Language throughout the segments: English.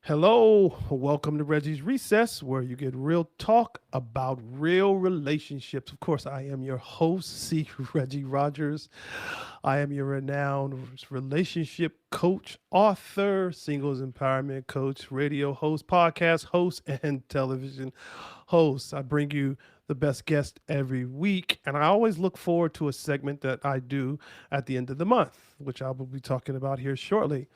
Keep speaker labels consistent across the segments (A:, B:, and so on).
A: Hello, welcome to Reggie's Recess, where you get real talk about real relationships. Of course, I am your host, C. Reggie Rogers. I am your renowned relationship coach, author, singles empowerment coach, radio host, podcast host, and television host. I bring you the best guest every week, and I always look forward to a segment that I do at the end of the month, which I will be talking about here shortly.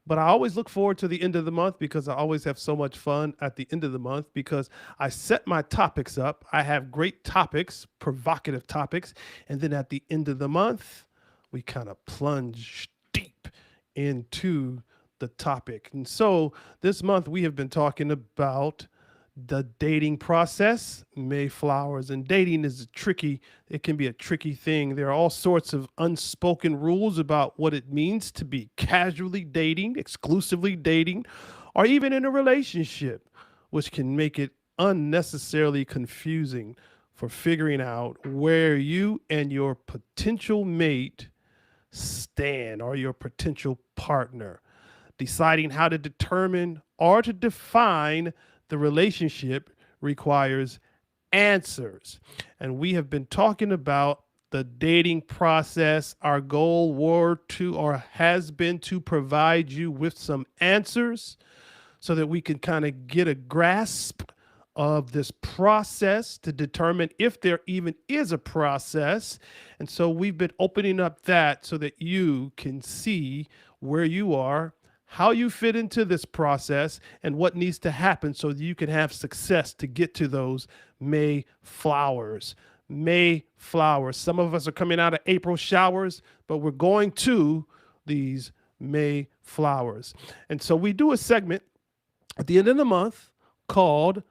A: But I always look forward to the end of the month because I always have so much fun at the end of the month because I set my topics up. I have great topics, provocative topics. And then at the end of the month, we kind of plunge deep into the topic. And so this month we have been talking about the dating process, Mayflowers, and dating is tricky. It can be a tricky thing. There are all sorts of unspoken rules about what it means to be casually dating, exclusively dating, or even in a relationship, which can make it unnecessarily confusing for figuring out where you and your potential mate stand or your potential partner. Deciding how to determine or to define the relationship requires answers. And we have been talking about the dating process. Our goal were to or has been to provide you with some answers so that we can kind of get a grasp of this process to determine if there even is a process. And so we've been opening up that so that you can see where you are, how you fit into this process, and what needs to happen so that you can have success to get to those May flowers. May flowers. Some of us are coming out of April showers, but we're going to these May flowers. And so we do a segment at the end of the month called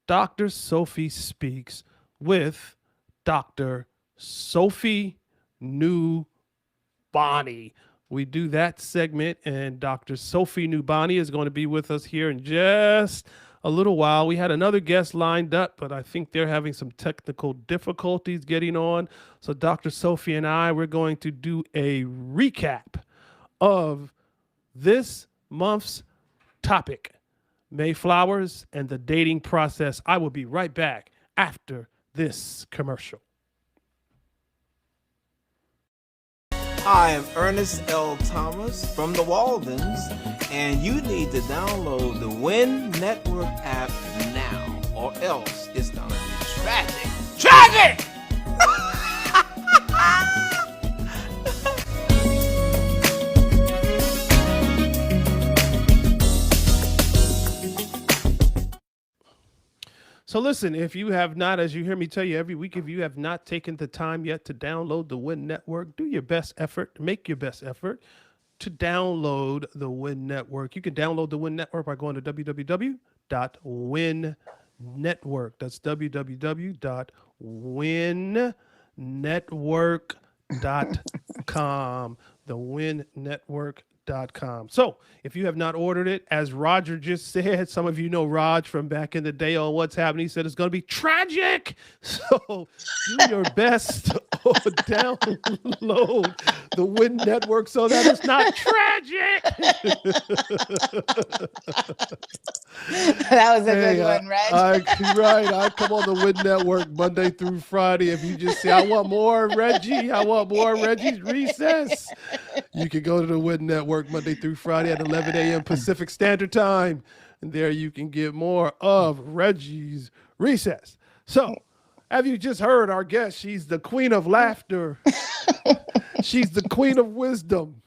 A: Dr. Sofie Speaks with Dr. Sofie Nubani. We do that segment, and Dr. Sofie Nubani is going to be with us here in just a little while. We had another guest lined up, but I think they're having some technical difficulties getting on. So Dr. Sofie and we're going to do a recap of this month's topic, Mayflowers and the dating process. I will be right back after this commercial.
B: Hi, I'm Ernest L. Thomas from the Waldens, and you need to download the Win Network app now, or else it's gonna be tragic. Tragic!
A: So listen, if you have not, as you hear me tell you every week, if you have not taken the time yet to download the Win Network, do your best effort, make your best effort to download the Win Network. You can download the Win Network by going to www.winnetwork. That's www.winnetwork.com. The Win Network. So if you have not ordered it, as Roger just said, some of you know Raj from back in the day on What's Happening, he said it's going to be tragic. So do your best to download the Win Network so that it's not tragic.
C: That was a good one, Reg.
A: I come on the Win Network Monday through Friday. If you just say, I want more Reggie, I want more Reggie's Recess, you can go to the Win Network Monday through Friday at 11 a.m. Pacific Standard Time. And there you can get more of Reggie's Recess. So, have you just heard our guest? She's the queen of laughter. She's the queen of wisdom.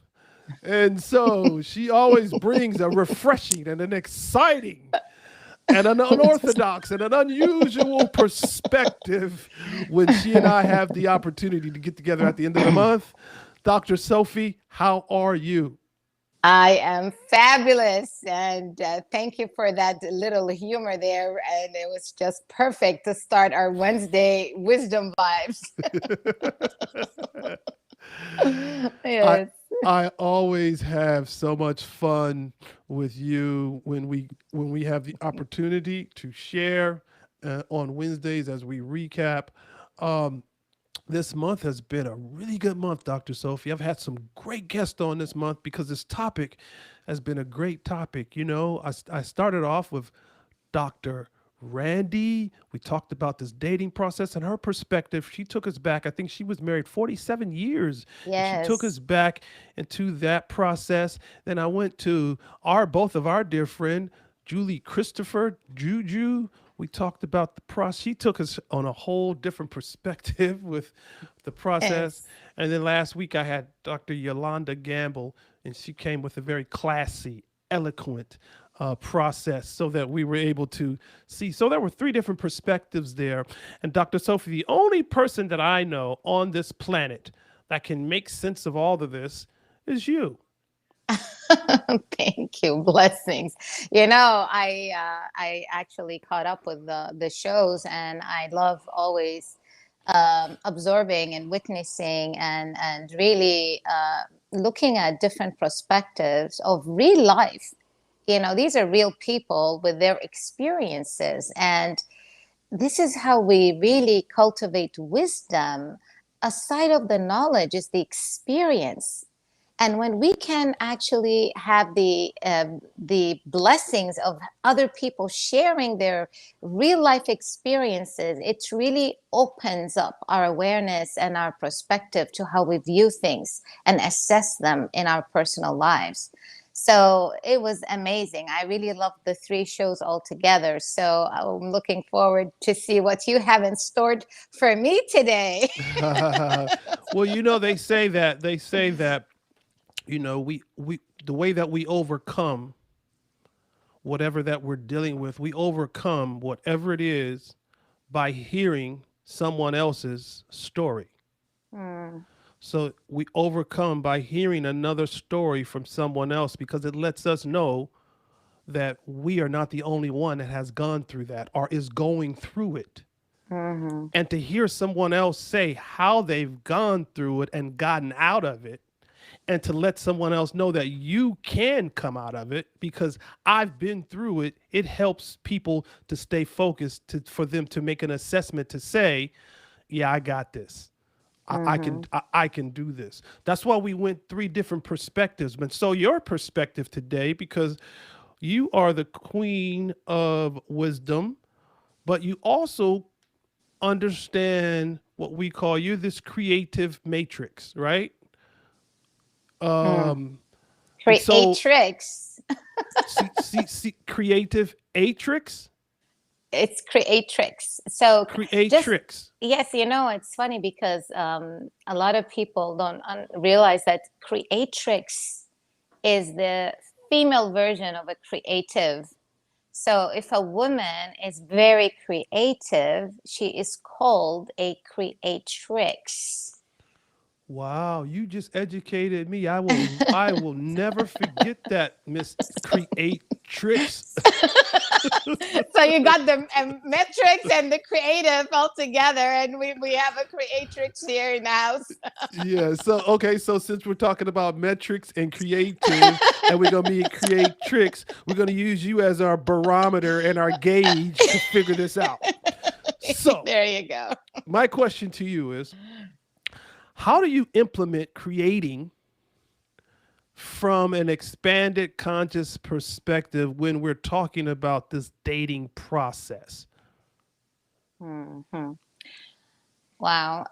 A: And so she always brings a refreshing and an exciting and an unorthodox and an unusual perspective when she and I have the opportunity to get together at the end of the month. Dr. Sofie, how are you?
C: I am fabulous, and thank you for that little humor there. And it was just perfect to start our Wednesday wisdom vibes. Yes.
A: I always have so much fun with you when we have the opportunity to share on Wednesdays as we recap. This month has been a really good month, Dr. Sofie. I've had some great guests on this month because this topic has been a great topic. I started off with Dr. Randy. We talked about this dating process and her perspective. She took us back. I think she was married 47 years, and she took us
C: Yes.
A: back into that process. Then I went to both of our dear friend, Julie Christopher, Juju. We talked about the process. She took us on a whole different perspective with the process.
C: Yes.
A: And then last week I had Dr. Yolanda Gamble, and she came with a very classy, eloquent process so that we were able to see. So there were three different perspectives there. And Dr. Sofie, the only person that I know on this planet that can make sense of all of this is you.
C: Thank you. Blessings. I actually caught up with the shows, and I love always absorbing and witnessing and really looking at different perspectives of real life. These are real people with their experiences, and this is how we really cultivate wisdom. Aside of the knowledge is the experience. And when we can actually have the blessings of other people sharing their real life experiences, it really opens up our awareness and our perspective to how we view things and assess them in our personal lives. So it was amazing. I really loved the three shows all together. So I'm looking forward to see what you have in store for me today.
A: Well, they say that we the way that we overcome whatever that we're dealing with, we overcome whatever it is by hearing someone else's story.
C: Mm,
A: So we overcome by hearing another story from someone else because it lets us know that we are not the only one that has gone through that or is going through it.
C: mhm,
A: And to hear someone else say how they've gone through it and gotten out of it, and to let someone else know that you can come out of it because I've been through it, it helps people to stay focused, for them to make an assessment to say, yeah, I got this.
C: mhm.
A: I can do this. That's why we went three different perspectives. But so your perspective today, because you are the queen of wisdom, but you also understand what we call, you're this creative matrix, right?
C: Mm.
A: Um, and so
C: Creatrix.
A: see, creative atrix,
C: It's creatrix. So just
A: creatrix.
C: yes, it's funny because a lot of people don't realize that creatrix is the female version of a creative. So if a woman is very creative, she is called a creatrix.
A: Wow, you just educated me. I will never forget that, Miss Creatrix.
C: So you got the metrics and the creative all together, and we have a creatrix here in the house.
A: Yeah. So okay. So since we're talking about metrics and creative, and we're gonna be creatrix, we're gonna use you as our barometer and our gauge to figure this out. So
C: There you go.
A: my question to you is, how do you implement creating from an expanded conscious perspective when we're talking about this dating process?
C: Mhm. Wow.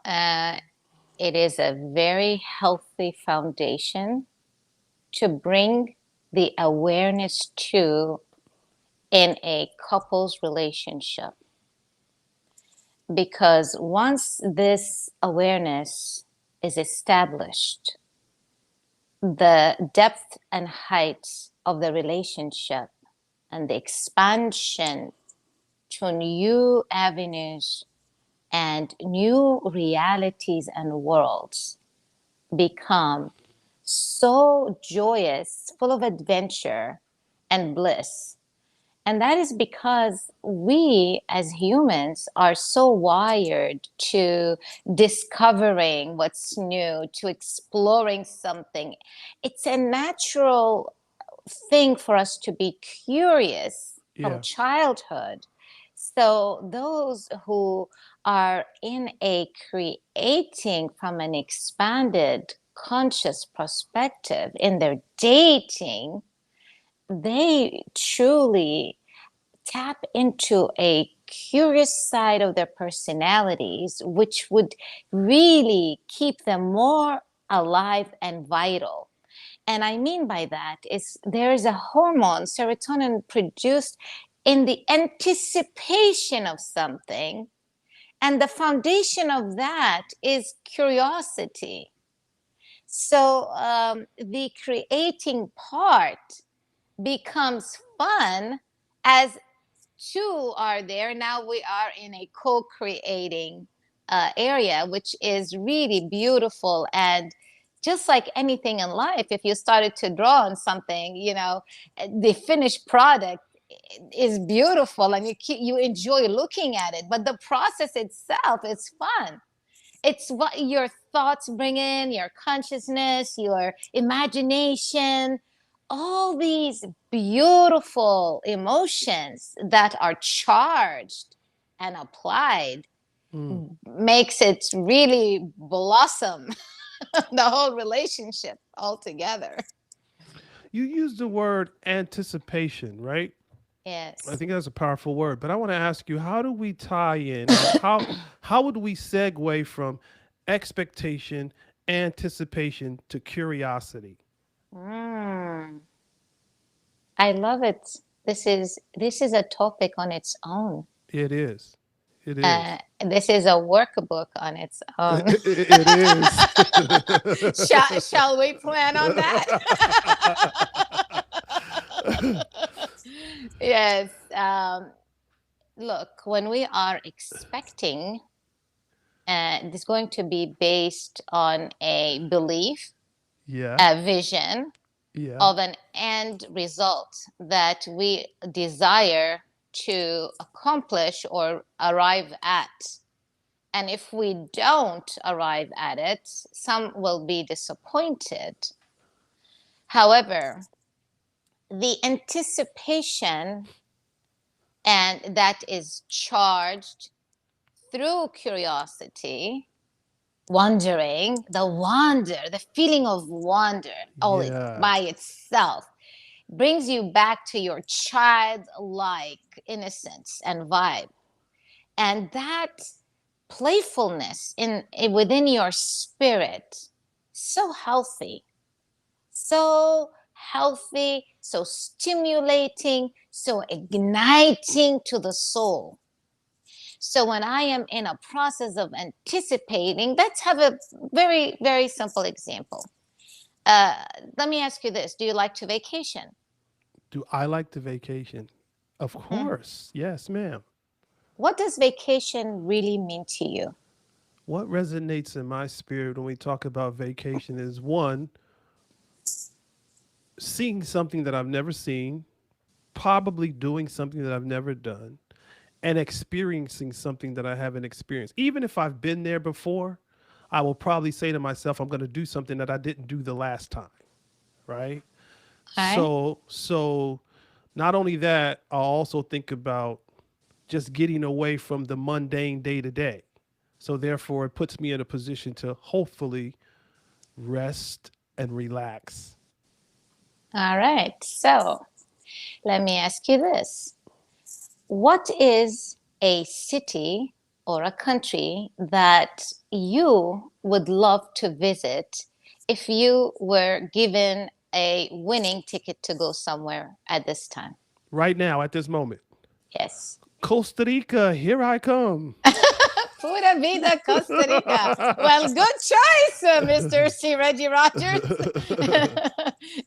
C: It is a very healthy foundation to bring the awareness to in a couple's relationship. Because once this awareness is established, the depth and height of the relationship and the expansion to new avenues and new realities and worlds become so joyous, full of adventure and bliss. And that is because we as humans are so wired to discovering what's new, to exploring something. It's a natural thing for us to be curious from
A: Yeah.
C: childhood. So those who are in a creating from an expanded conscious perspective in their dating, they truly tap into a curious side of their personalities, which would really keep them more alive and vital. And I mean by that is there is a hormone, serotonin, produced in the anticipation of something. And the foundation of that is curiosity. So the creating part becomes fun as two are there. Now we are in a co-creating area, which is really beautiful. And just like anything in life, if you started to draw on something, the finished product is beautiful and you enjoy looking at it, but the process itself is fun. It's what your thoughts bring in, your consciousness, your imagination, all these beautiful emotions that are charged and applied makes it really blossom the whole relationship altogether.
A: You use the word anticipation, right? I
C: Yes.
A: think that's a powerful word, but I want to ask you, how do we tie in, or how would we segue from expectation, anticipation to curiosity?
C: Mm, I love it. This is a topic on its own.
A: It is. It is.
C: This is a workbook on its own.
A: It is.
C: Shall we plan on that? Yes. Look, when we are expecting, it's going to be based on a belief,
A: Yeah.
C: a vision
A: Yeah.
C: of an end result that we desire to accomplish or arrive at. And if we don't arrive at it, some will be disappointed. However, the anticipation and that is charged through curiosity, wondering, the wonder, the feeling of wonder, all it
A: Yeah.
C: by itself brings you back to your childlike innocence and vibe. And that playfulness within your spirit, so healthy, so healthy, so stimulating, so igniting to the soul. So when I am in a process of anticipating, let's have a very, very simple example. Uh, Let me ask you this. Do you like to vacation?
A: Do I like to vacation? Of
C: Hmm.
A: course. Yes, ma'am.
C: What does vacation really mean to you?
A: What resonates in my spirit when we talk about vacation is one, seeing something that I've never seen, probably doing something that I've never done, and experiencing something that I haven't experienced. Even if I've been there before, I will probably say to myself, I'm going to do something that I didn't do the last time, right?
C: All right.
A: So not only that, I'll also think about just getting away from the mundane day to day. So therefore, it puts me in a position to hopefully rest and relax.
C: All right. So let me ask you this. What is a city or a country that you would love to visit if you were given a winning ticket to go somewhere at this time?
A: Right now, at this moment,
C: Yes.
A: Costa Rica, here I come.
C: Pura vida, Costa Rica. Well, good choice, Mr. C. Reggie Rogers.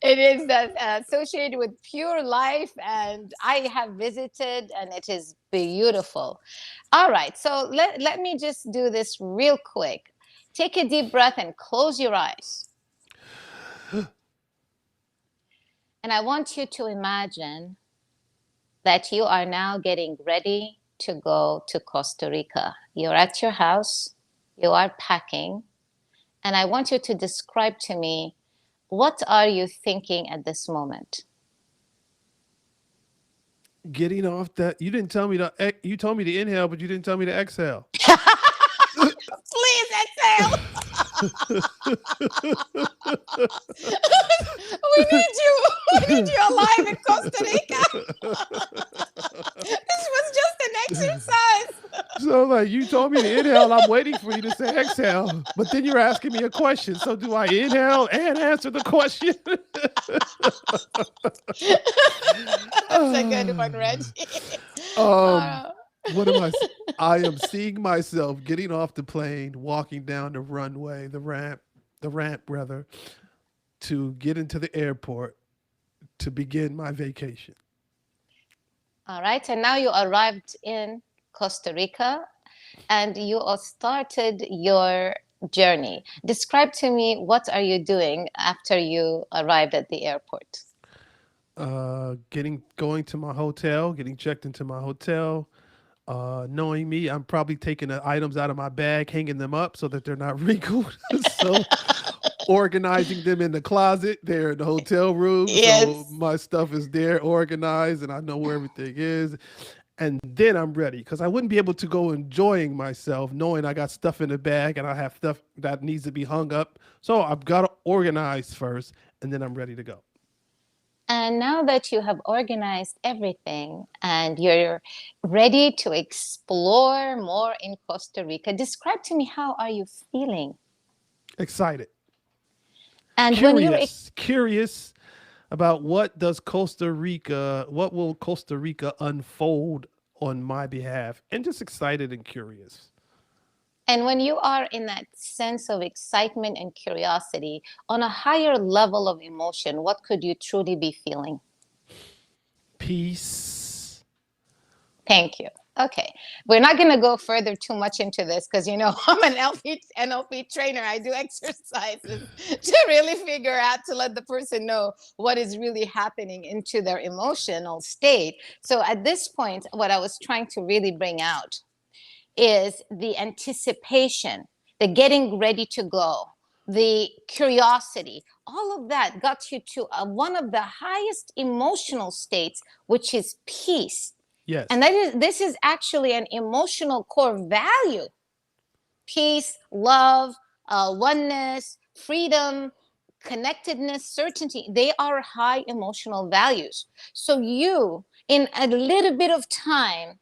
C: It is associated with pure life, and I have visited, and it is beautiful. All right, so let me just do this real quick. Take a deep breath and close your eyes. And I want you to imagine that you are now getting ready to go to Costa Rica. You're at your house, you are packing, and I want you to describe to me, what are you thinking at this moment?
A: Getting off that, you didn't tell me to. You told me to inhale, but you didn't tell me to exhale.
C: Please exhale. We need you. We need you alive in Costa Rica. This was just an exercise.
A: So like you told me to inhale, I'm waiting for you to say exhale. But then you're asking me a question. So do I inhale and answer the question?
C: That's a good one, Reggie.
A: um, what am I? I am seeing myself getting off the plane, walking down the runway, the ramp rather, to get into the airport to begin my vacation.
C: All right. And now you arrived in Costa Rica and you all started your journey. Describe to me what are you doing after you arrived at the airport?
A: Going to my hotel, getting checked into my hotel. Knowing me, I'm probably taking the items out of my bag, hanging them up so that they're not wrinkled. So organizing them in the closet there in the hotel room. So
C: Yes.
A: my stuff is there organized and I know where everything is. And then I'm ready because I wouldn't be able to go enjoying myself knowing I got stuff in the bag and I have stuff that needs to be hung up. So I've got to organize first and then I'm ready to go.
C: And now that you have organized everything and you're ready to explore more in Costa Rica, describe to me how are you feeling?
A: Excited,
C: And when you're
A: curious about what will Costa Rica unfold on my behalf, and just excited and curious.
C: and when you are in that sense of excitement and curiosity on a higher level of emotion, what could you truly be feeling?
A: Peace.
C: Thank you. Okay. We're not going to go further too much into this because, you know, I'm an NLP trainer. I do exercises to really figure out to let the person know what is really happening into their emotional state. So at this point, what I was trying to really bring out is the anticipation, the getting ready to go, the curiosity. All of that got you to one of the highest emotional states, which is peace. And
A: Yes.
C: this is actually an emotional core value: peace, love, oneness, freedom, connectedness, certainty. They are high emotional values. So you, in a little bit of time,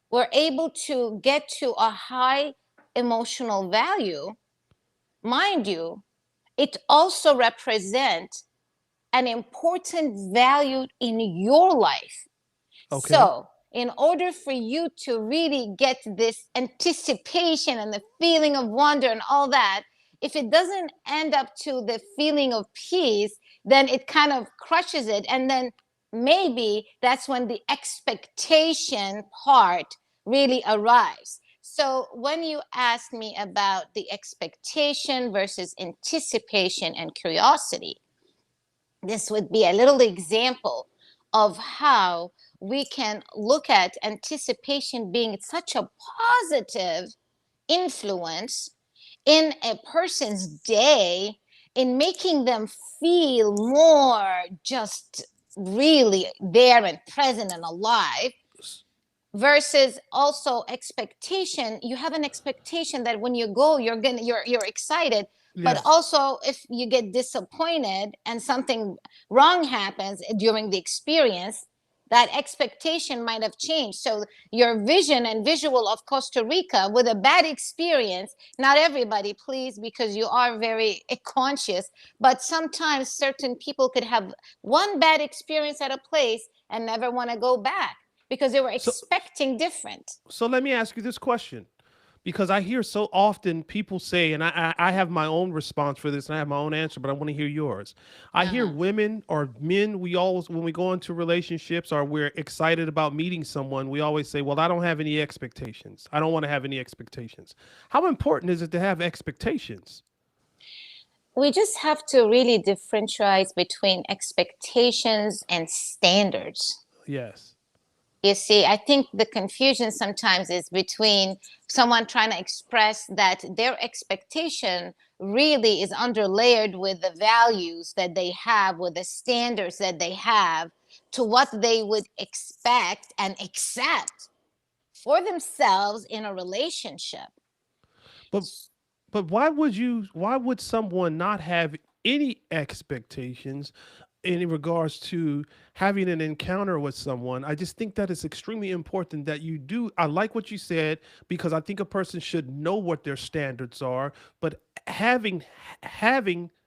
C: were able to get to a high emotional value. Mind you, it also represents an important value in your life.
A: Okay.
C: So, in order for you to really get this anticipation and the feeling of wonder and all that, if it doesn't end up to the feeling of peace, then it kind of crushes it. And then maybe that's when the expectation part really arrives. So, when you ask me about the expectation versus anticipation and curiosity, this would be a little example of how we can look at anticipation being such a positive influence in a person's day, in making them feel more just really there and present and alive, versus also expectation. You have an expectation that when you go you're excited, but
A: Yes.
C: also if you get disappointed and something wrong happens during the experience, that expectation might have changed. So your vision and visual of Costa Rica with a bad experience, not everybody, please, because you are very conscious, but sometimes certain people could have one bad experience at a place and never want to go back because they were
A: So
C: expecting different.
A: so let me ask you this question. Because I hear so often people say, and I have my own response for this, and I have my own answer, but I want to hear yours. I hear
C: Uh-huh.
A: women or men, we always, when we go into relationships or we're excited about meeting someone, we always say, well, I don't have any expectations. I don't want to have any expectations. How important is it to have expectations?
C: We just have to really differentiate between expectations and standards.
A: Yes.
C: You see, I think the confusion sometimes is between someone trying to express that their expectation really is underlayered with the values that they have, with the standards that they have to what they would expect and accept for themselves in a relationship.
A: But why would someone not have any expectations in regards to having an encounter with someone? I just think that it's extremely important that you do. I like what you said, because I think a person should know what their standards are, but having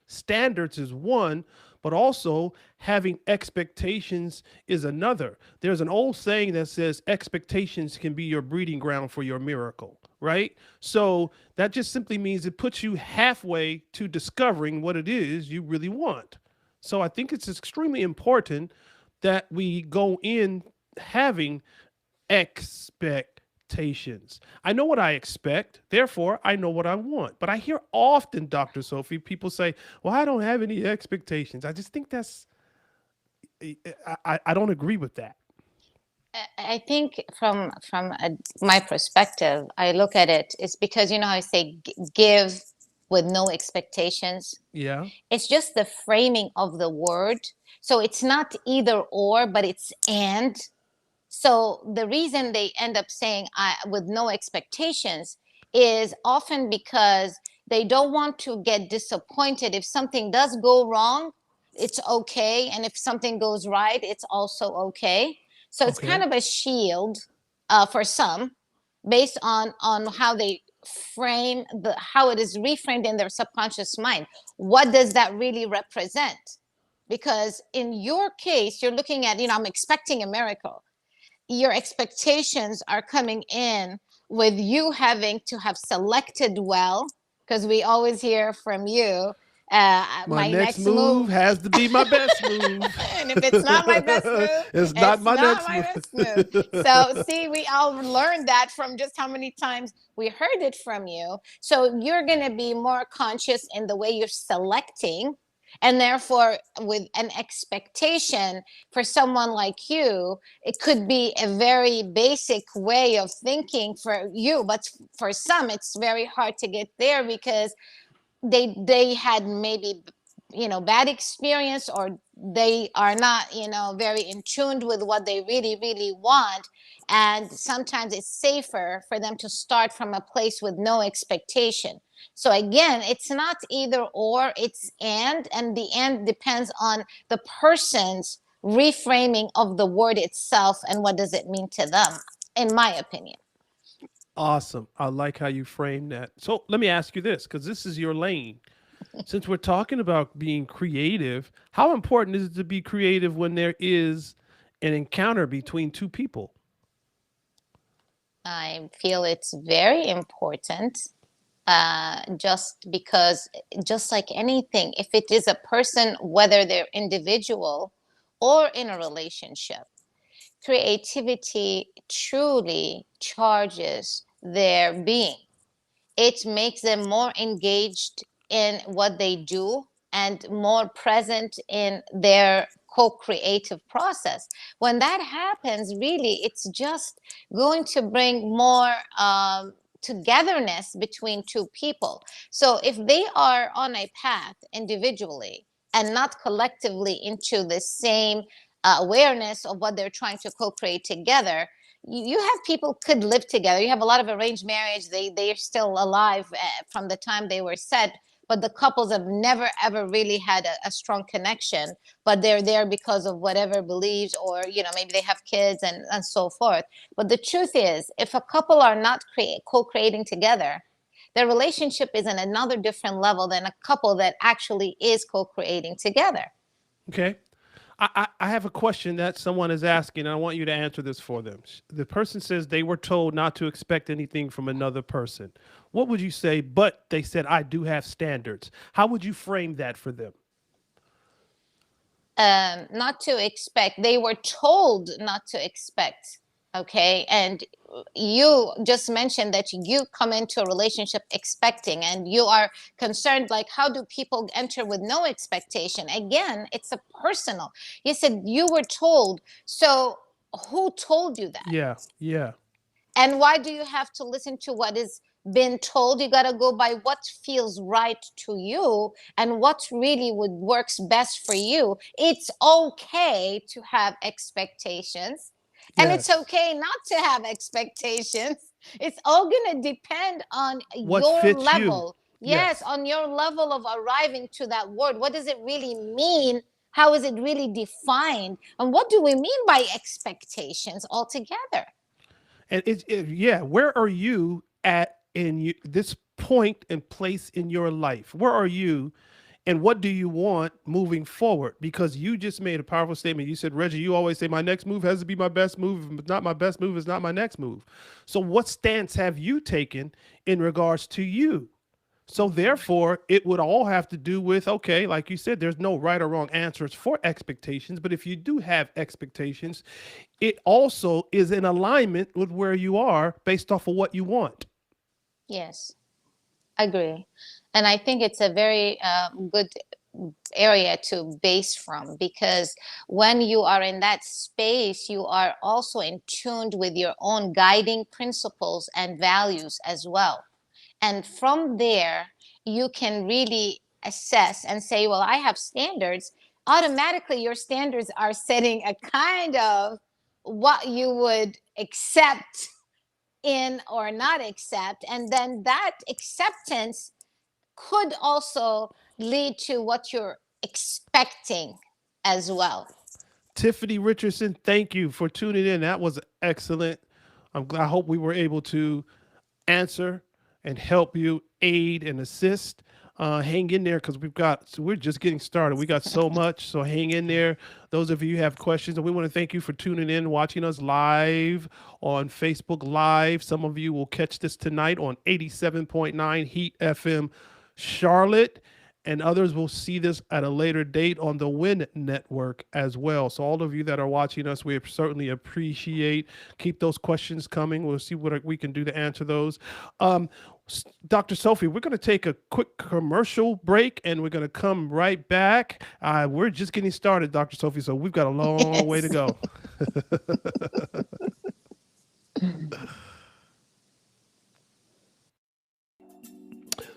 A: standards is one, but also having expectations is another. There's an old saying that says expectations can be your breeding ground for your miracle, right? So that just simply means it puts you halfway to discovering what it is you really want. So I think it's extremely important that we go in having expectations. I know what I expect, therefore I know what I want. But I hear often, Dr. Sofie, people say, "Well, I don't have any expectations." I just think that's I don't agree with that.
C: I think my perspective, I look at it, it's because you know how I say give with no expectations.
A: Yeah.
C: It's just the framing of the word. So it's not either or, but it's and. So the reason they end up saying with no expectations is often because they don't want to get disappointed. If something does go wrong, it's okay. And if something goes right, it's also okay. So it's kind
A: Okay.
C: of a shield for some based on how they frame how it is reframed in their subconscious mind. What does that really represent? Because in your case, you're looking at, I'm expecting a miracle. Your expectations are coming in with you having to have selected well, because we always hear from you,
A: My
C: my
A: next
C: next
A: move
C: move.
A: has to be my best move.
C: And if it's not my best move,
A: It's not
C: it's
A: my
C: not
A: next
C: my
A: move.
C: best move. So see, we all learned that from just how many times we heard it from you. So you're going to be more conscious in the way you're selecting, and therefore with an expectation for someone like you, it could be a very basic way of thinking for you, but for some it's very hard to get there because they had maybe bad experience, or they are not very in tune with what they really really want. And sometimes it's safer for them to start from a place with no expectation. So again, it's not either or, it's and the and depends on the person's reframing of the word itself and what does it mean to them, in my opinion.
A: Awesome. I like how you frame that. So let me ask you this, because this is your lane. Since we're talking about being creative, how important is it to be creative when there is an encounter between two people?
C: I feel it's very important, just because, just like anything, if it is a person, whether they're individual or in a relationship, creativity truly charges their being. It makes them more engaged in what they do and more present in their co-creative process. When that happens, really, it's just going to bring more togetherness between two people. So if they are on a path individually and not collectively into the same awareness of what they're trying to co-create together, you have people could live together. You have a lot of arranged marriage. They're still alive from the time they were set, but the couples have never ever really had a strong connection. But they're there because of whatever beliefs, or maybe they have kids and so forth. But the truth is, if a couple are not co-creating together, their relationship is in another different level than a couple that actually is co-creating together.
A: Okay. I have a question that someone is asking, and I want you to answer this for them. The person says they were told not to expect anything from another person. What would you say? But they said, I do have standards. How would you frame that for them?
C: Not to expect. They were told not to expect. Okay. And you just mentioned that you come into a relationship expecting, and you are concerned, like, how do people enter with no expectation? Again, it's a personal. You said you were told. So who told you that?
A: Yeah. Yeah.
C: And why do you have to listen to what is been told. You got to go by what feels right to you and what really would works best for you. It's okay to have expectations, and it's
A: Yes.
C: okay not to have expectations. It's all going to depend on
A: What
C: your
A: fits you?
C: level. Yes,
A: Yes.
C: on your level of arriving to that word. What does it really mean? How is it really defined? And what do we mean by expectations altogether?
A: And yeah, where are you at this point and place in your life? Where are you and what do you want moving forward? Because you just made a powerful statement. You said, Reggie, you always say my next move has to be my best move. If it's not my best move, it's not my next move. So what stance have you taken in regards to you? So therefore, it would all have to do with, okay, like you said, there's no right or wrong answers for expectations. But if you do have expectations, it also is in alignment with where you are based off of what you want.
C: Yes, agree. And I think it's a very good area to base from, because when you are in that space, you are also in tuned with your own guiding principles and values as well. And from there, you can really assess and say, well, I have standards. Automatically, your standards are setting a kind of what you would accept in or not accept. And then that acceptance could also lead to what you're expecting as well.
A: Tiffany Richardson, thank you for tuning in. That was excellent. I hope we were able to answer and help you, aid and assist. Hang in there because we're just getting started. We got so much, so hang in there. Those of you who have questions, and we want to thank you for tuning in, watching us live on Facebook Live. Some of you will catch this tonight on 87.9 Heat FM Charlotte, and others will see this at a later date on the Win Network as well. So all of you that are watching us, we certainly appreciate. Keep those questions coming. We'll see what we can do to answer those. Dr. Sofie, we're going to take a quick commercial break and we're going to come right back. We're just getting started, Dr. Sofie, so we've got a long way to go.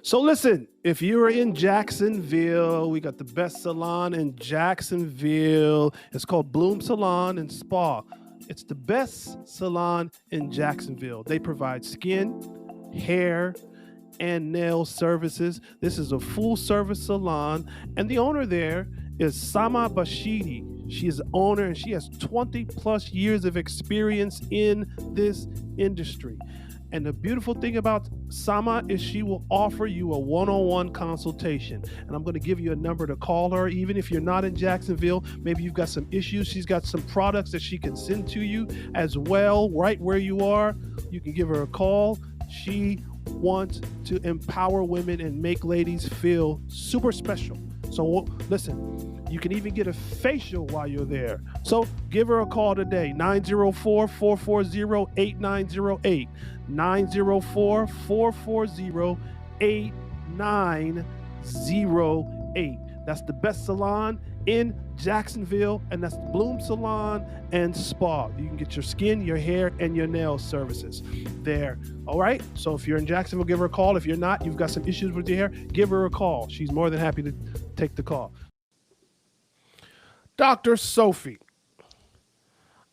A: So listen, if you're in Jacksonville, we got the best salon in Jacksonville. It's called Bloom Salon and Spa. It's the best salon in Jacksonville. They provide skin, hair, and nail services. This is a full service salon, and the owner there is Samah Bashiti. She is the owner and she has 20 plus years of experience in this industry. And the beautiful thing about Samah is she will offer you a one-on-one consultation. And I'm going to give you a number to call her. Even if you're not in Jacksonville, maybe you've got some issues. She's got some products that she can send to you as well, right where you are. You can give her a call. She wants to empower women and make ladies feel super special. So listen, you can even get a facial while you're there. So give her a call today, 904-440-8908. 904-440-8908. That's the best salon in Jacksonville, and that's Bloom Salon and Spa. You can get your skin, your hair, and your nail services there. All right? So if you're in Jacksonville, give her a call. If you're not, you've got some issues with your hair, give her a call. She's more than happy to take the call. Dr. Sofie,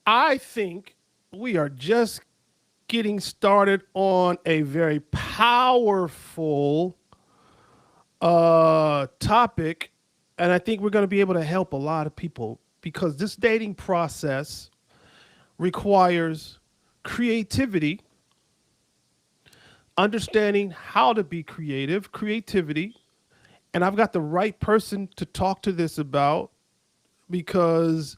A: I think we are just getting started on a very powerful topic, and I think we're going to be able to help a lot of people because this dating process requires creativity, understanding how to be creativity, and I've got the right person to talk to this about because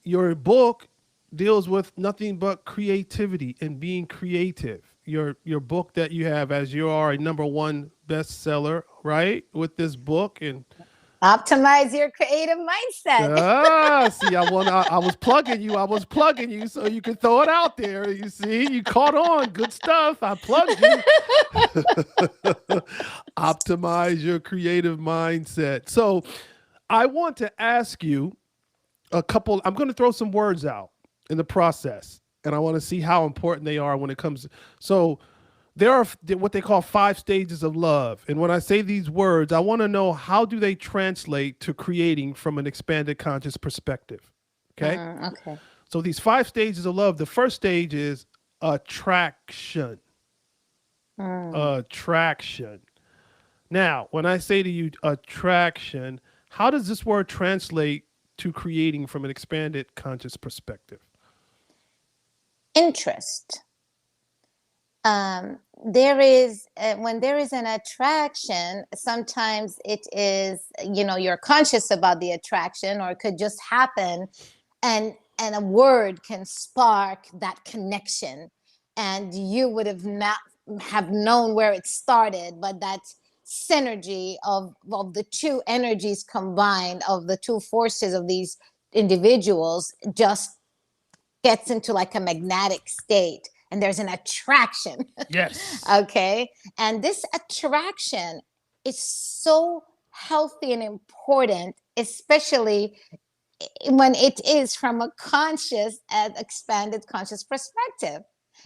A: your book deals with nothing but creativity and being creative. Your book that you have, as you are a #1 bestseller, right? With this book and
C: Optimize your creative mindset.
A: see, I was plugging you so you could throw it out there. You see, you caught on. Good stuff. I plugged you. Optimize your creative mindset. So I want to ask you I'm going to throw some words out in the process, and I want to see how important they are when it comes. So there are what they call 5 stages of love. And when I say these words, I want to know, how do they translate to creating from an expanded conscious perspective? Okay.
C: Okay.
A: So these 5 stages of love, the first stage is attraction. Attraction. Now, when I say to you attraction, how does this word translate to creating from an expanded conscious perspective?
C: Interest. There is when there is an attraction, sometimes it is, you're conscious about the attraction, or it could just happen, and a word can spark that connection, and you would have not have known where it started, but that synergy of the two energies combined, of the two forces of these individuals, just gets into like a magnetic state, and there's an attraction.
A: Yes.
C: Okay. And this attraction is so healthy and important, especially when it is from a conscious and expanded conscious perspective.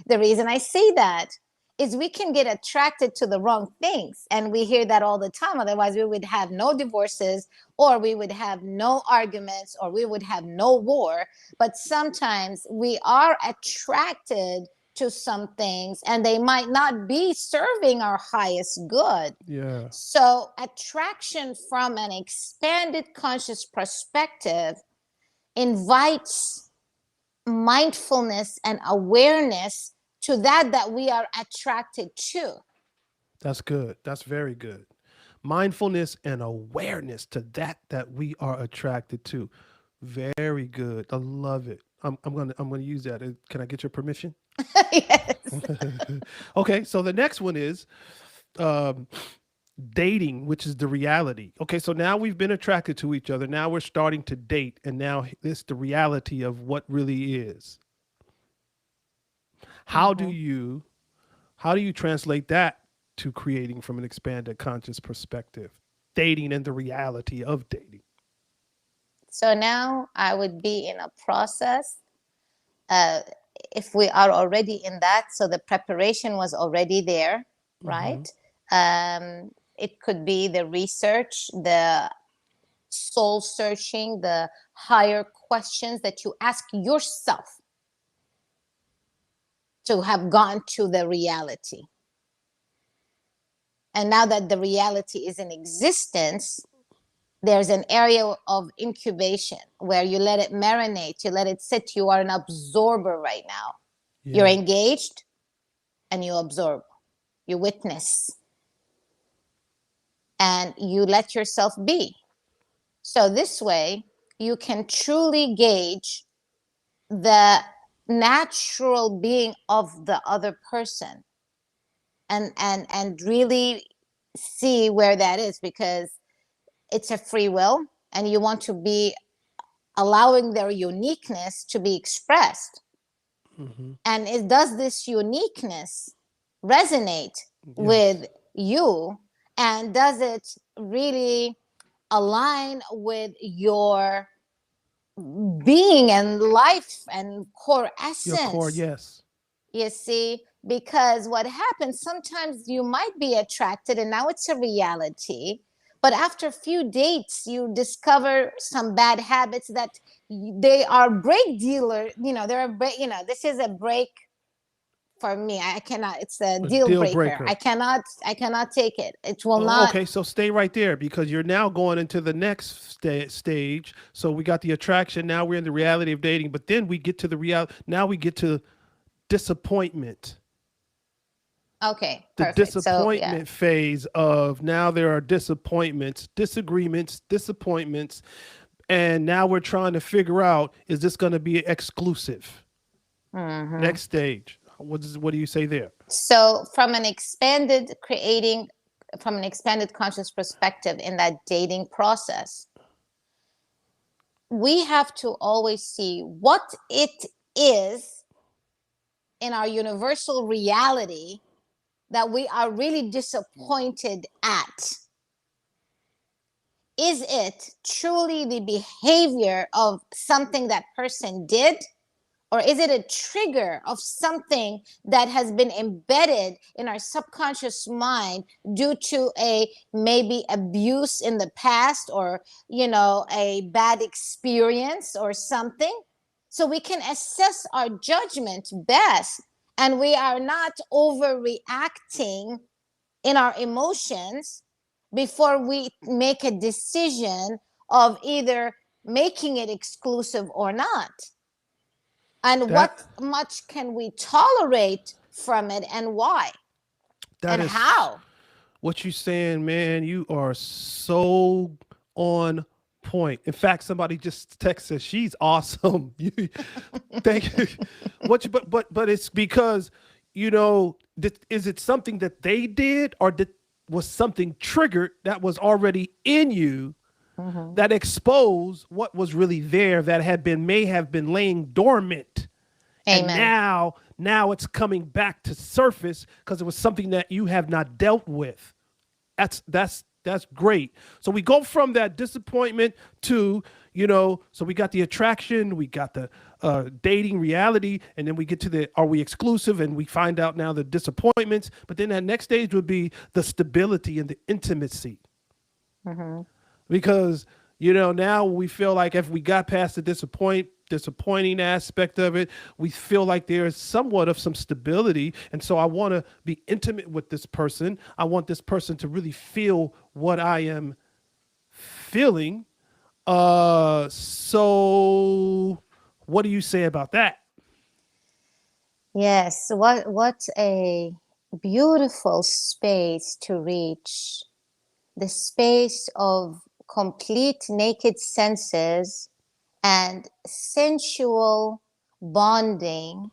C: The reason I say that is we can get attracted to the wrong things, and we hear that all the time. Otherwise, we would have no divorces, or we would have no arguments, or we would have no war. But sometimes we are attracted to some things, and they might not be serving our highest good.
A: Yeah.
C: So attraction from an expanded conscious perspective invites mindfulness and awareness to that we are attracted to.
A: That's good. That's very good. Mindfulness and awareness to that we are attracted to. Very good. I love it. I'm gonna use that. Can I get your permission?
C: Yes.
A: Okay. So the next one is um, dating, which is the reality. Okay. So now we've been attracted to each other. Now we're starting to date, and now it's the reality of what really is. How do
C: Mhm.
A: you how do you translate that to creating from an expanded conscious perspective? Dating and the reality of dating.
C: So now I would be in a process. Uh, if we are already in that, so the preparation was already there,
A: Mm-hmm.
C: right? It could be the research, the soul searching, the higher questions that you ask yourself to have gone to the reality. And now that the reality is in existence, there's an area of incubation where you let it marinate, you let it sit. You are an absorber right now. You're
A: Yeah.
C: engaged and you absorb, you witness, and you let yourself be. So this way, you can truly gauge the natural being of the other person, and really see where that is, because it's a free will, and you want to be allowing their uniqueness to be expressed.
A: Mm-hmm.
C: And does this uniqueness resonate
A: Yes.
C: with you, and does it really align with your being and life and core
A: Your core,
C: essence?
A: yes.
C: You see, because what happens, sometimes you might be attracted and now it's a reality, but after a few dates you discover some bad habits that they are break dealer. They're a break. This is a break for me. I cannot. It's a
A: A
C: deal
A: deal
C: breaker.
A: breaker.
C: I cannot take it. It will
A: Oh,
C: not.
A: okay, so stay right there, because you're now going into the next stage. So we got the attraction. Now we're in the reality of dating, but then we get to the reality. Now we get to disappointment.
C: Okay,
A: The
C: perfect. So yeah.
A: disappointment phase of, now there are disappointments, disagreements, disappointments, and now we're trying to figure out, is this going to be exclusive?
C: Mhm.
A: Next stage. What do you say there?
C: So from an expanded conscious perspective in that dating process, we have to always see what it is in our universal reality that we are really disappointed at. Is it truly the behavior of something that person did, Or is it a trigger of something that has been embedded in our subconscious mind due to a maybe abuse in the past, or, a bad experience or something? So we can assess our judgment best, and we are not overreacting in our emotions before we make a decision of either making it exclusive or not. And
A: That
C: what much can we tolerate from it, and why
A: that
C: and
A: is
C: how?
A: what you saying, man. You are so on point. In fact, somebody just texted, she's awesome. Thank you. But it's because, is it something that they did, or was something triggered that was already in you
C: Mm-hmm.
A: that exposed what was really there, that may have been laying dormant, and
C: Amen.
A: now it's coming back to surface because it was something that you have not dealt with. That's great. So we go from that disappointment to, so we got the attraction, we got the dating reality, and then we get to the, are we exclusive, and we find out now the disappointments. But then that next stage would be the stability and the intimacy,
C: Mm-hmm.
A: because now we feel like if we got past the disappointing aspect of it, we feel like there's somewhat of some stability. And so I want to be intimate with this person. I want this person to really feel what I am feeling. So what do you say about that?
C: Yes, what a beautiful space to reach. The space of complete naked senses and sensual bonding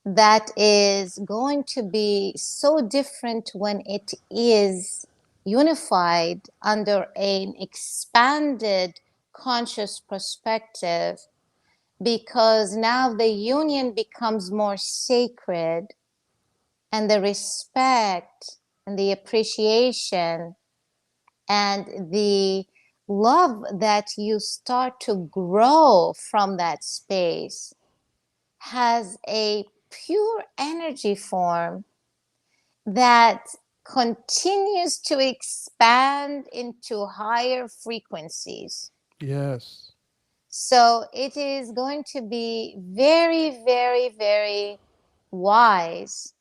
C: that is going to be so different when it is unified under an expanded conscious perspective, because now the union becomes more sacred, and the respect and the appreciation and the love that you start to grow from that space has a pure energy form that continues to expand into higher frequencies.
A: Yes.
C: So it is going to be very, very, very wise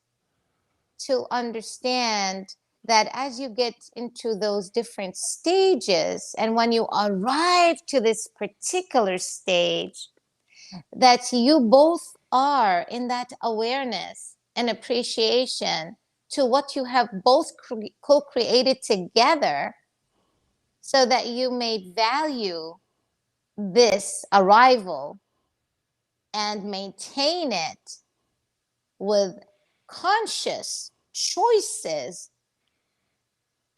C: to understand that as you get into those different stages, and when you arrive to this particular stage, that you both are in that awareness and appreciation to what you have both co-created together, so that you may value this arrival and maintain it with conscious choices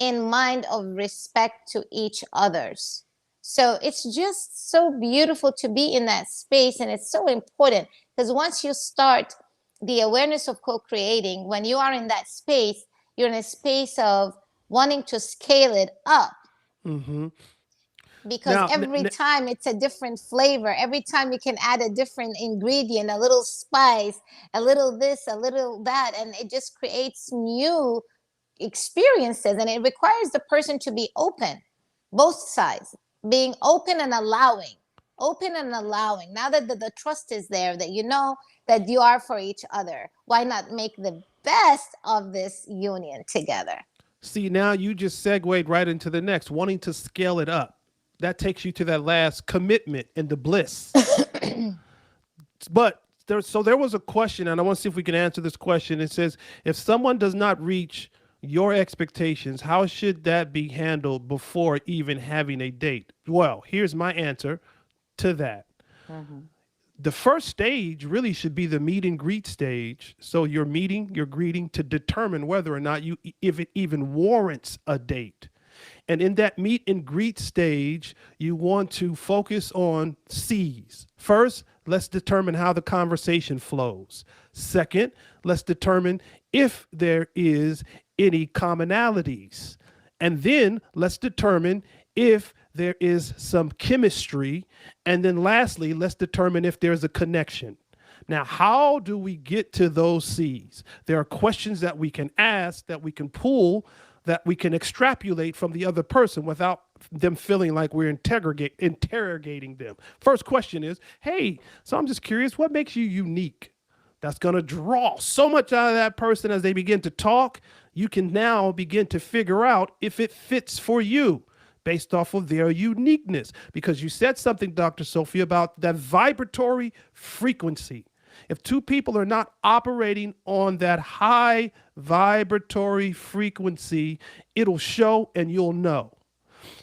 C: in mind of respect to each others. So it's just so beautiful to be in that space, and it's so important, because once you start the awareness of co-creating, when you are in that space, you're in a space of wanting to scale it up,
A: Mm-hmm.
C: because
A: Now,
C: every time it's a different flavor. Every time you can add a different ingredient, a little spice, a little this, a little that, and it just creates new experiences. And it requires the person to be open, both sides, being open and allowing. Open and allowing. Now that the trust is there, that you know that you are for each other, why not make the best of this union together?
A: see, now you just segued right into the next, wanting to scale it up. That takes you to that last commitment and the bliss. But there was a question, and I want to see if we can answer this question. It says, if someone does not reach your expectations, how should that be handled before even having a date? Well, here's my answer to that.
C: Mm-hmm.
A: The first stage really should be the meet and greet stage. So you're meeting, you're greeting to determine whether or not if it even warrants a date. And in that meet and greet stage, you want to focus on C's. First, let's determine how the conversation flows. Second, let's determine if there is any commonalities. And then let's determine if there is some chemistry. And then lastly, let's determine if there's a connection. Now, how do we get to those C's? There are questions that we can ask, that we can pull, that we can extrapolate from the other person without them feeling like we're interrogating them. First question is, hey, so I'm just curious, what makes you unique? That's going to draw so much out of that person as they begin to talk. You can now begin to figure out if it fits for you based off of their uniqueness. Because you said something, Dr. Sofie, about that vibratory frequency. If two people are not operating on that high vibratory frequency, it'll show and you'll know.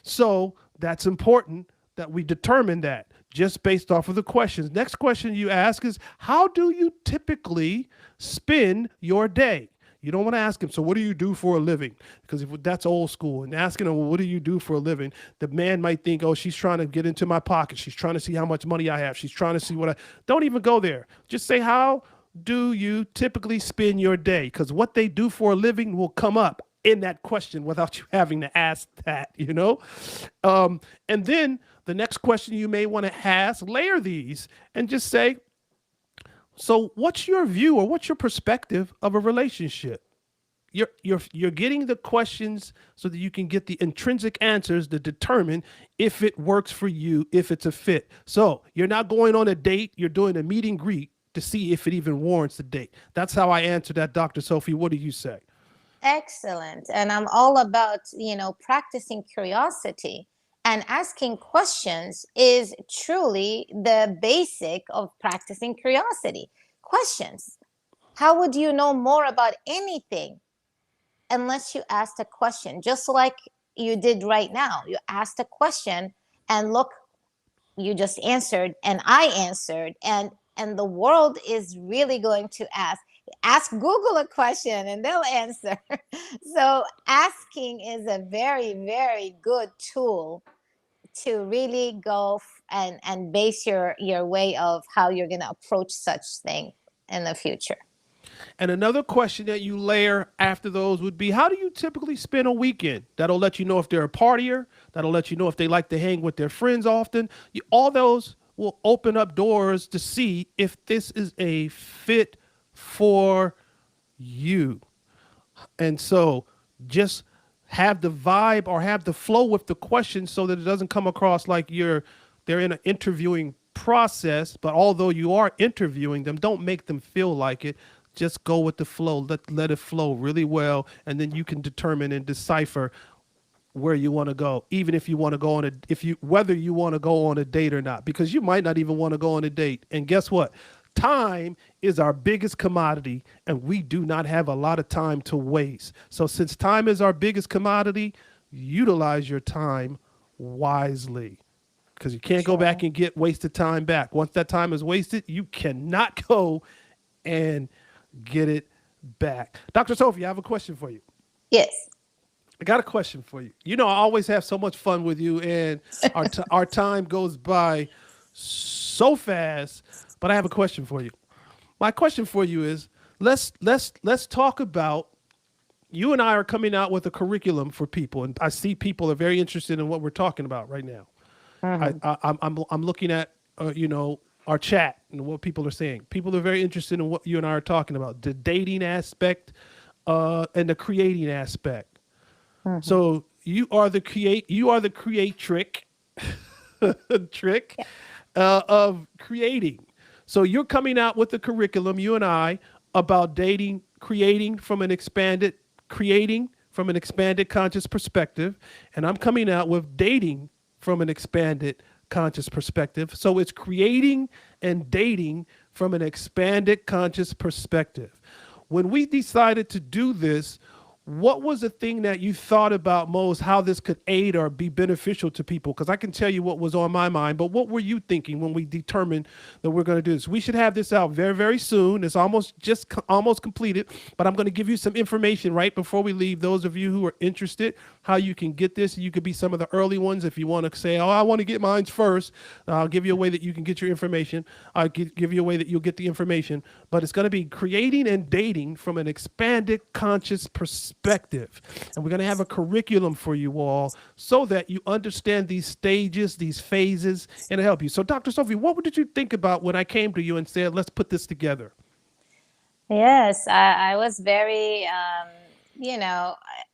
A: So that's important that we determine that just based off of the questions. Next question you ask is, how do you typically spend your day? You don't want to ask him, so what do you do for a living? Because if that's old school. And asking him, well, what do you do for a living? The man might think, oh, she's trying to get into my pocket. She's trying to see how much money I have. She's trying to see what I... Don't even go there. Just say, how do you typically spend your day? Because what they do for a living will come up in that question without you having to ask that, you know? And then the next question you may want to ask, layer these and just say, so what's your view or what's your perspective of a relationship? You're getting the questions so that you can get the intrinsic answers to determine if it works for you, if it's a fit. So you're not going on a date, you're doing a meet and greet to see if it even warrants a date. That's how I answer that, Dr. Sofie. What do you say?
C: Excellent. And I'm all about, practicing curiosity, and asking questions is truly the basic of practicing curiosity. Questions. How would you know more about anything unless you asked a question? Just like you did right now. You asked a question and look, you just answered and I answered, and the world is really going to ask Google a question and they'll answer. So asking is a very, very good tool to really go and base your way of how you're going to approach such thing in the future.
A: And another question that you layer after those would be, how do you typically spend a weekend? That'll let you know if they're a partier. That'll let you know if they like to hang with their friends often. All those will open up doors to see if this is a fit for you. And so just have the vibe or have the flow with the question so that it doesn't come across like they're in an interviewing process, but although you are interviewing them, don't make them feel like it. Just go with the flow. Let it flow really well, and then you can determine and decipher where you want to go, even if you want to go on whether you want to go on a date or not, because you might not even want to go on a date. And guess what? Time is our biggest commodity, and we do not have a lot of time to waste. So since time is our biggest commodity, utilize your time wisely, because you can't go back and get wasted time back. Once that time is wasted, you cannot go and get it back. Dr. Sofie, I have a question for you.
C: Yes.
A: I got a question for you. I always have so much fun with you, and our time goes by so fast. But I have a question for you. My question for you is, let's talk about, you and I are coming out with a curriculum for people, and I see people are very interested in what we're talking about right now. Mm-hmm. I'm looking at our chat and what people are saying. People are very interested in what you and I are talking about, the dating aspect and the creating aspect. Mm-hmm. So you are the creatric of creating. So you're coming out with the curriculum, you and I, about creating from an expanded conscious perspective. And I'm coming out with dating from an expanded conscious perspective. So it's creating and dating from an expanded conscious perspective. When we decided to do this, what was the thing that you thought about most, how this could aid or be beneficial to people? Because I can tell you what was on my mind, but what were you thinking when we determined that we're going to do this? We should have this out very, very soon. It's almost completed, but I'm going to give you some information right before we leave. Those of you who are interested, how you can get this. You could be some of the early ones if you want to say, oh, I want to get mine first. I'll give you a way that you can get your information. I'll give you a way that you'll get the information, but it's going to be creating and dating from an expanded conscious perspective. perspective. And we're going to have a curriculum for you all so that you understand these stages, these phases, and help you. So, Dr. Sofie, what did you think about when I came to you and said, let's put this together?
C: Yes, I was very,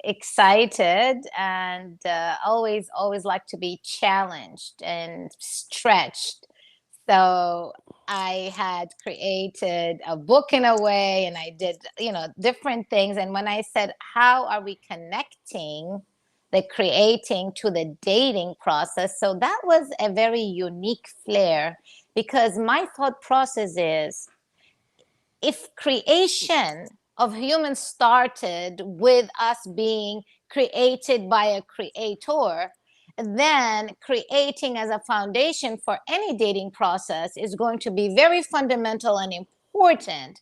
C: excited, and always like to be challenged and stretched. So I had created a book in a way, and I did, different things. And when I said, how are we connecting the creating to the dating process? So that was a very unique flair, because my thought process is, if creation of humans started with us being created by a creator, then creating as a foundation for any dating process is going to be very fundamental and important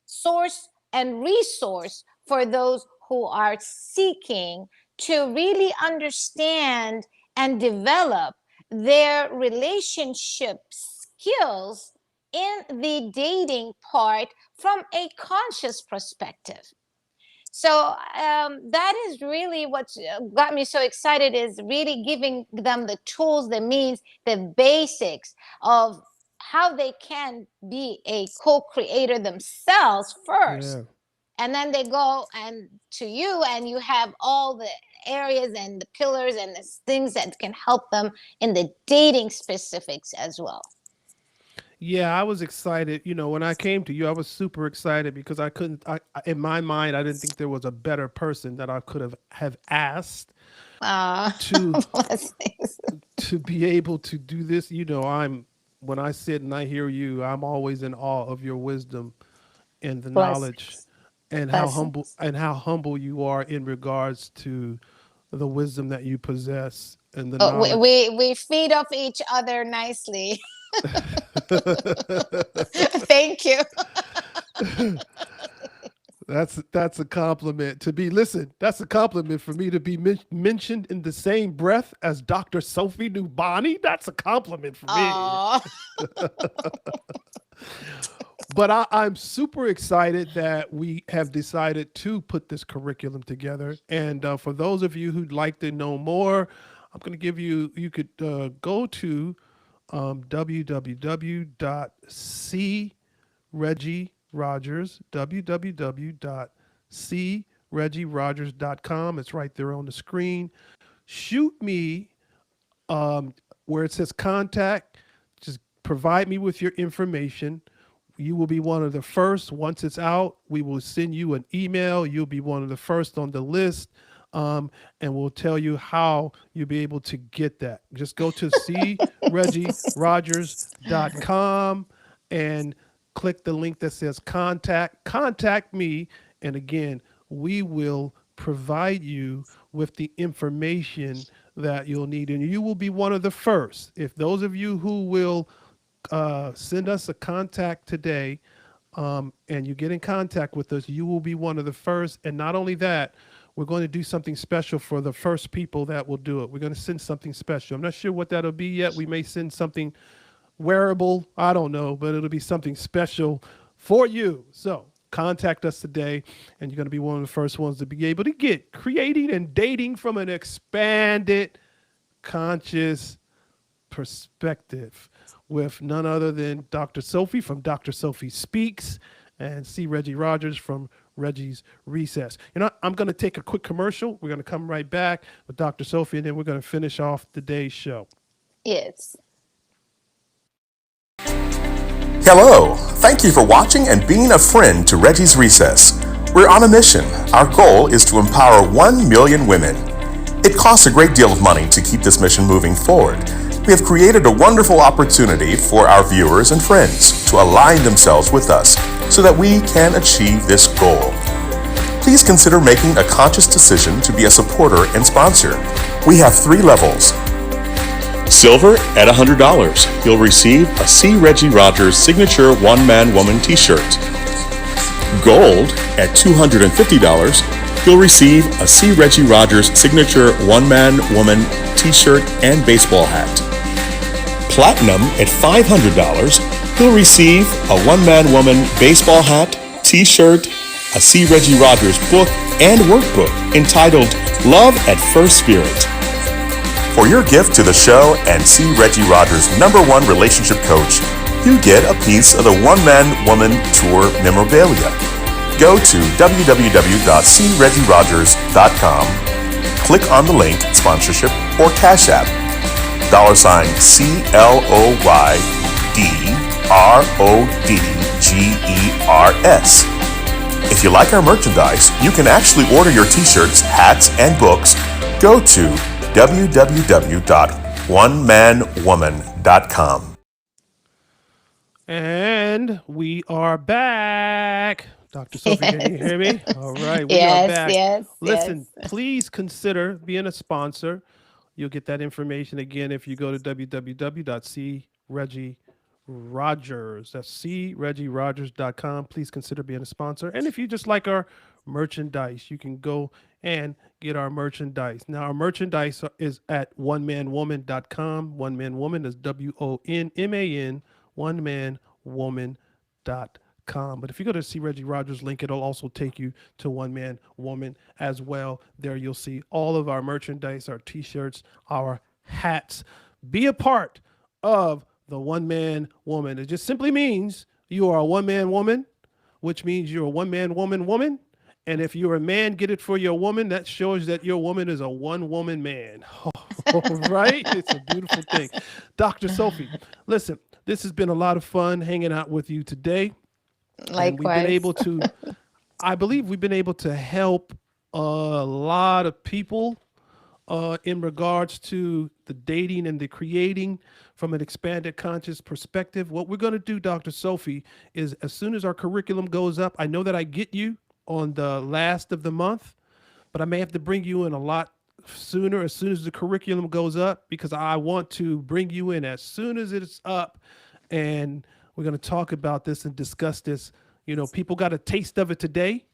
C: source and resource for those who are seeking to really understand and develop their relationship skills in the dating part from a conscious perspective. So that is really what got me so excited, is really giving them the tools, the means, the basics of how they can be a co-creator themselves first.
A: Yeah.
C: And then they go and to you, and you have all the areas and the pillars and the things that can help them in the dating specifics as well.
A: Yeah, I was excited. When I came to you, I was super excited because in my mind, I didn't think there was a better person that I could have asked to
C: Blessings.
A: to be able to do this. When I sit and I hear you, I'm always in awe of your wisdom and the knowledge,
C: Blessings.
A: and
C: Blessings.
A: how humble you are in regards to the wisdom that you possess and the
C: Oh, we,
A: knowledge.
C: we feed off each other nicely. Thank you.
A: That's a compliment to be. Listen, that's a compliment for me to be mentioned in the same breath as Dr. Sofie Nubani. That's a compliment for me.
C: Oh,
A: But I'm super excited that we have decided to put this curriculum together. And for those of you who'd like to know more, I'm going to give you. You could go to www.cregirogers.com. It's right there on the screen. Shoot me where it says contact. Just provide me with your information. You will be one of the first. Once it's out, we will send you an email. You'll be one of the first on the list. And we'll tell you how you'll be able to get that. Just go to cregirogers.com and click the link that says contact. Contact me. And again, we will provide you with the information that you'll need. And you will be one of the first. If those of you who will send us a contact today, and you get in contact with us, you will be one of the first. And not only that, we're going to do something special for the first people that will do it. We're going to send something special. I'm not sure what that'll be yet. We may send something wearable. I don't know, but it'll be something special for you. So contact us today, and you're going to be one of the first ones to be able to get creating and dating from an expanded conscious perspective with none other than Dr. Sofie from Dr. Sofie Speaks, and C. Regi Rogers from Regi's Recess. I'm going to take a quick commercial. We're going to come right back with Dr. Sofie, and then we're going to finish off today's show.
C: yes.
D: Hello. Thank you for watching and being a friend to Regi's Recess. We're on a mission. Our goal is to empower 1 million women. It costs a great deal of money to keep this mission moving forward. We have created a wonderful opportunity for our viewers and friends to align themselves with us so that we can achieve this goal. Please consider making a conscious decision to be a supporter and sponsor. We have 3 levels.
E: Silver at $100. You'll receive a C. Regi Rogers signature one-man-woman t-shirt. Gold at $250. You'll receive a C. Regi Rogers signature one-man-woman t-shirt and baseball hat. Platinum at $500. You'll receive a one-man-woman baseball hat, t-shirt, a C. Regi Rogers book, and workbook entitled Love at First Spirit.
D: For your gift to the show and see Reggie Rogers' #1 relationship coach, you get a piece of the One Man Woman Tour memorabilia. Go to www.cregirogers.com, click on the link Sponsorship or Cash App, $CLOYDRODGERS. If you like our merchandise, you can actually order your t-shirts, hats, and books. Go to www.onemanwoman.com.
A: And we are back. Dr. Sofie, can you hear me? All right, we are
C: Yes,
A: back.
C: yes,
A: Listen,
C: yes.
A: please consider being a sponsor. You'll get that information again if you go to www.cregirogers. That's cregirogers.com. Please consider being a sponsor. And if you just like our merchandise, you can go and get our merchandise. Now, our merchandise is at onemanwoman.com. One Man Woman is WONMAN, onemanwoman.com. But if you go to see Reggie Rogers link, it'll also take you to One Man Woman as well. There you'll see all of our merchandise, our t-shirts, our hats. Be a part of the One Man Woman. It just simply means you are a one man woman, which means you're a one man woman. And if you're a man, get it for your woman. That shows that your woman is a one woman man. Right? It's a beautiful thing. Dr. Sofie, listen, this has been a lot of fun hanging out with you today. And we've been
C: Likewise.
A: able to, I believe we've been able to help a lot of people in regards to the dating and the creating from an expanded conscious perspective. What we're going to do, Dr. Sofie, is as soon as our curriculum goes up, I know that I get you on the last of the month, but I may have to bring you in a lot sooner as soon as the curriculum goes up, because I want to bring you in as soon as it's up. And we're going to talk about this and discuss this. You know, people got a taste of it today,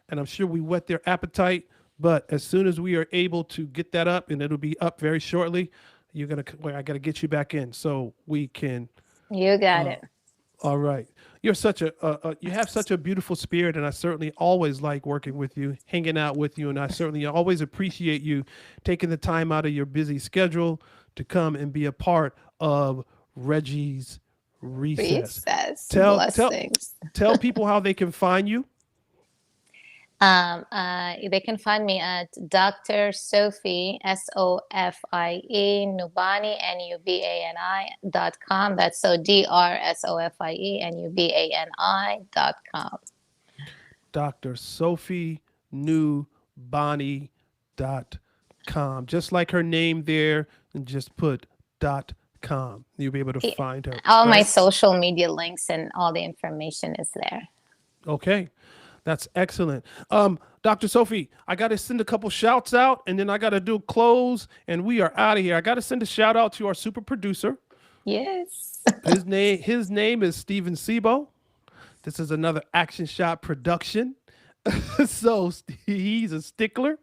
A: and I'm sure we whet their appetite. But as soon as we are able to get that up, and it'll be up very shortly, I got to get you back in so we can.
C: You got it.
A: All right. You're you have such a beautiful spirit, and I certainly always like working with you, hanging out with you, and I certainly always appreciate you taking the time out of your busy schedule to come and be a part of Reggie's Recess.
C: Recess.
A: Tell
C: Blessings.
A: tell people how they can find you.
C: They can find me at Dr. Sofie, Sofie, Nubani, Nubani.com. That's so DrSofie, Nubani.com.
A: Dr. Sofie Nubani.com. Just like her name there, and just put .com. You'll be able to find her.
C: All my
A: right?
C: social media links and all the information is there.
A: Okay. That's excellent. Dr. Sofie, I got to send a couple shouts out, and then I got to do close, and we are out of here. I got to send a shout out to our super producer.
C: Yes.
A: His name is Steven Sebo. This is another Action Shot production. So he's a stickler.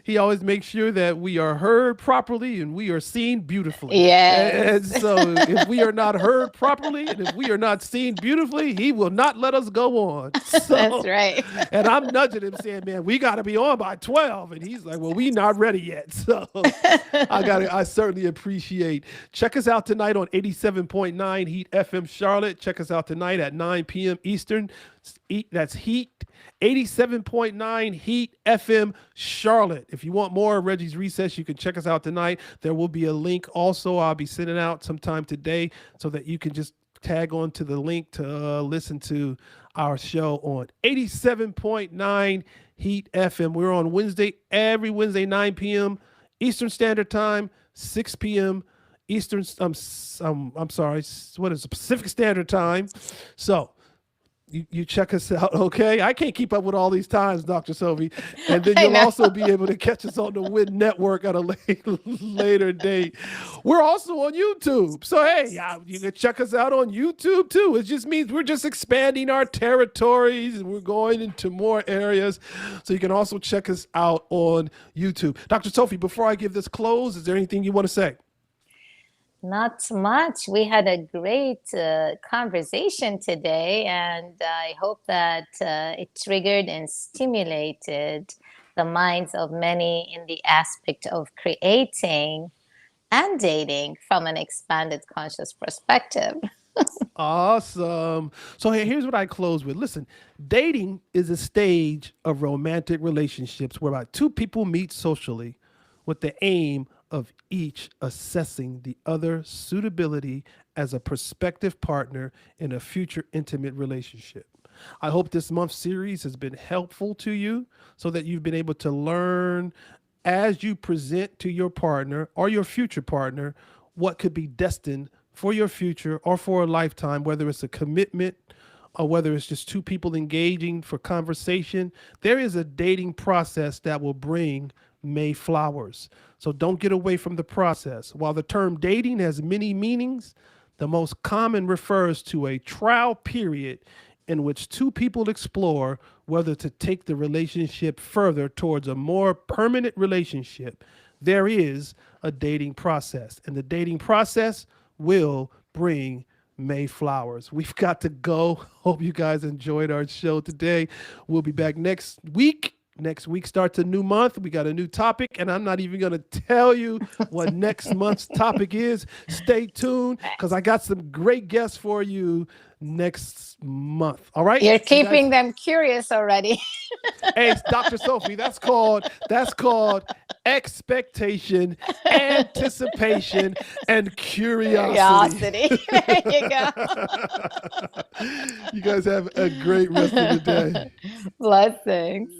A: He always makes sure that we are heard properly and we are seen beautifully.
C: Yes.
A: And so if we are not heard properly and if we are not seen beautifully, he will not let us go on. So,
C: That's right.
A: And I'm nudging him saying, man, we got to be on by 12. And he's like, well, we not ready yet. So I certainly appreciate. Check us out tonight on 87.9 Heat FM Charlotte. Check us out tonight at 9 p.m. Eastern. That's Heat. 87.9 Heat FM Charlotte. If you want more of Reggie's Recess, you can check us out tonight. There will be a link also I'll be sending out sometime today so that you can just tag on to the link to listen to our show on 87.9 Heat FM. We're on every Wednesday, 9 p.m. Eastern Standard Time, 6 p.m. Eastern, I'm sorry, what is it, Pacific Standard Time. So you check us out, okay? I can't keep up with all these times, Dr. Sofie. And then you'll also be able to catch us on the WIN Network at a later date. We're also on YouTube. So, hey, you can check us out on YouTube, too. It just means we're just expanding our territories and we're going into more areas. So you can also check us out on YouTube. Dr. Sofie, before I give this close, is there anything you want to say?
C: Not much. We had a great conversation today, and I hope that it triggered and stimulated the minds of many in the aspect of creating and dating from an expanded conscious perspective.
A: Awesome. So here's what I close with. Listen, dating is a stage of romantic relationships whereby two people meet socially with the aim of each assessing the other suitability as a prospective partner in a future intimate relationship. I hope this month's series has been helpful to you so that you've been able to learn as you present to your partner or your future partner what could be destined for your future or for a lifetime, whether it's a commitment or whether it's just two people engaging for conversation. There is a dating process that will bring May flowers. So don't get away from the process. While the term dating has many meanings, the most common refers to a trial period in which two people explore whether to take the relationship further towards a more permanent relationship. There is a dating process, and the dating process will bring May flowers. We've got to go. Hope you guys enjoyed our show today. We'll be back next week. Next week starts a new month. We got a new topic, and I'm not even going to tell you what next month's topic is. Stay tuned because I got some great guests for you next month. All right?
C: You're keeping them curious already.
A: Hey, it's Dr. Sofie. That's called expectation, anticipation, and curiosity.
C: There you go.
A: You guys have a great rest of the day.
C: Blessings.